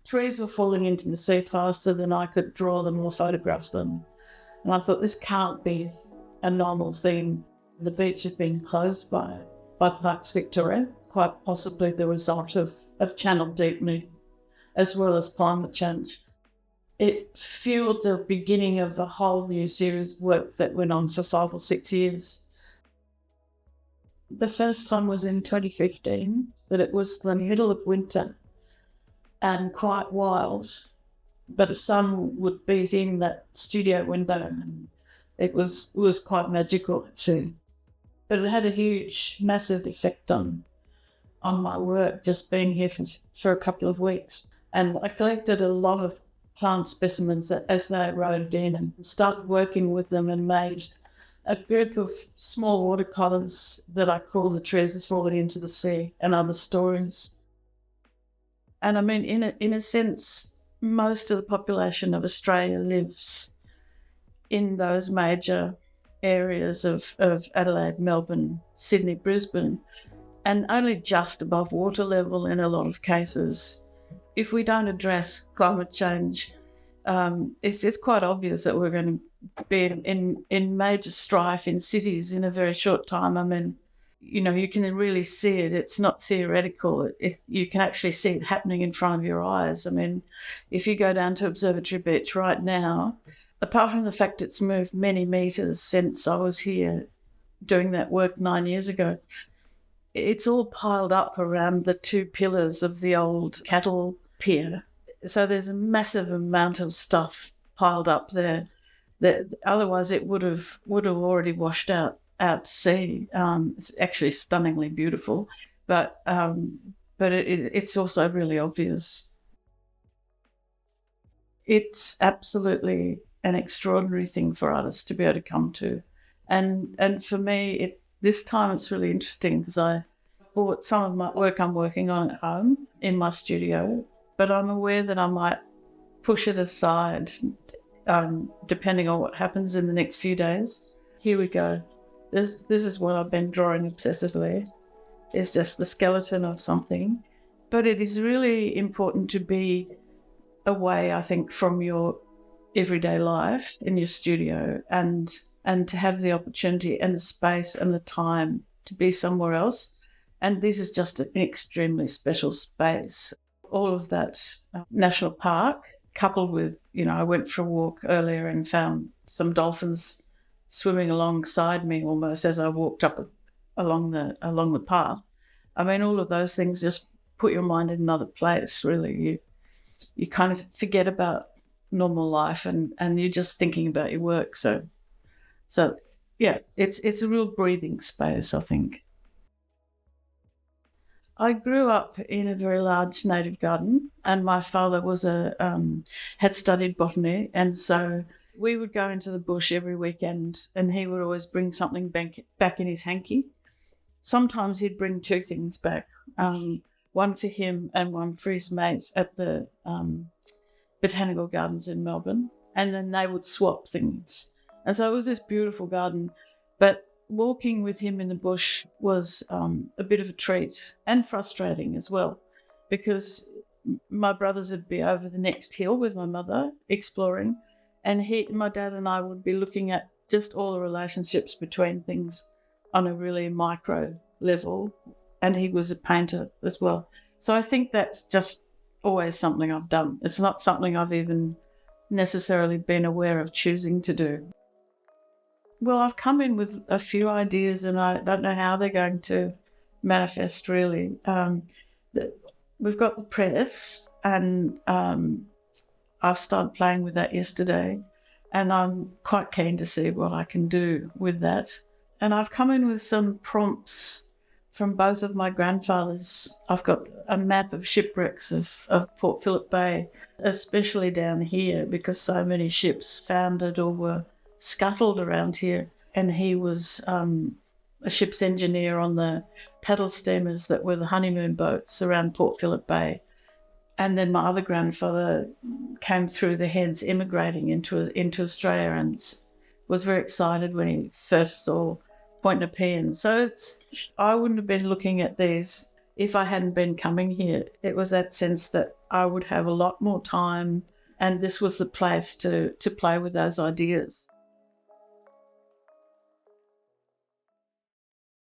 trees were falling into the sea faster than I could draw them or photograph them. And I thought, this can't be a normal thing. The beach had been closed by Parks Victoria, quite possibly the result of channel deepening as well as climate change. It fueled the beginning of a whole new series of work that went on for 5 or 6 years. The first time was in 2015, but it was the middle of winter and quite wild, but the sun would beat in that studio window and it was quite magical actually. But it had a huge, massive effect on my work, just being here for a couple of weeks. And I collected a lot of plant specimens as they arrived in and started working with them and made a group of small watercolours that I call The Trees That Fallen Into the Sea and Other Stories. And I mean, in a sense, most of the population of Australia lives in those major areas of Adelaide, Melbourne, Sydney, Brisbane, and only just above water level in a lot of cases. If we don't address climate change, it's quite obvious that we're going to be in major strife in cities in a very short time. I mean, you know, you can really see it. It's not theoretical. You can actually see it happening in front of your eyes. I mean, if you go down to Observatory Beach right now, apart from the fact it's moved many metres since I was here doing that work 9 years ago, it's all piled up around the 2 pillars of the old cattle pier. So there's a massive amount of stuff piled up there that otherwise it would have already washed out to sea. It's actually stunningly beautiful, but it's also really obvious. It's absolutely an extraordinary thing for artists to be able to come to, and for me, this time it's really interesting because I bought some of my work I'm working on at home in my studio, but I'm aware that I might push it aside depending on what happens in the next few days. Here we go. This is what I've been drawing obsessively. It's just the skeleton of something. But it is really important to be away, I think, from your everyday life in your studio and to have the opportunity and the space and the time to be somewhere else. And this is just an extremely special space. All of that national park, coupled with, you know, I went for a walk earlier and found some dolphins swimming alongside me almost as I walked up along the path. I mean, all of those things just put your mind in another place, really. You kind of forget about normal life and you're just thinking about your work. So yeah, it's a real breathing space, I think. I grew up in a very large native garden, and my father had studied botany, and so we would go into the bush every weekend, and he would always bring something back in his hanky. Sometimes he'd bring 2 things back, one for him and one for his mates at the Botanical Gardens in Melbourne, and then they would swap things. And so it was this beautiful garden, but walking with him in the bush was a bit of a treat and frustrating as well, because my brothers would be over the next hill with my mother exploring, and my dad and I would be looking at just all the relationships between things on a really micro level, and he was a painter as well. So I think that's just always something I've done. It's not something I've even necessarily been aware of choosing to do. Well, I've come in with a few ideas and I don't know how they're going to manifest really. We've got the press and I've started playing with that yesterday, and I'm quite keen to see what I can do with that. And I've come in with some prompts from both of my grandfathers. I've got a map of shipwrecks of Port Phillip Bay, especially down here because so many ships foundered or were scuttled around here, and he was a ship's engineer on the paddle steamers that were the honeymoon boats around Port Phillip Bay. And then my other grandfather came through the Heads immigrating into Australia and was very excited when he first saw Point Nepean. So I wouldn't have been looking at these if I hadn't been coming here, it was that sense that I would have a lot more time, and this was the place to play with those ideas.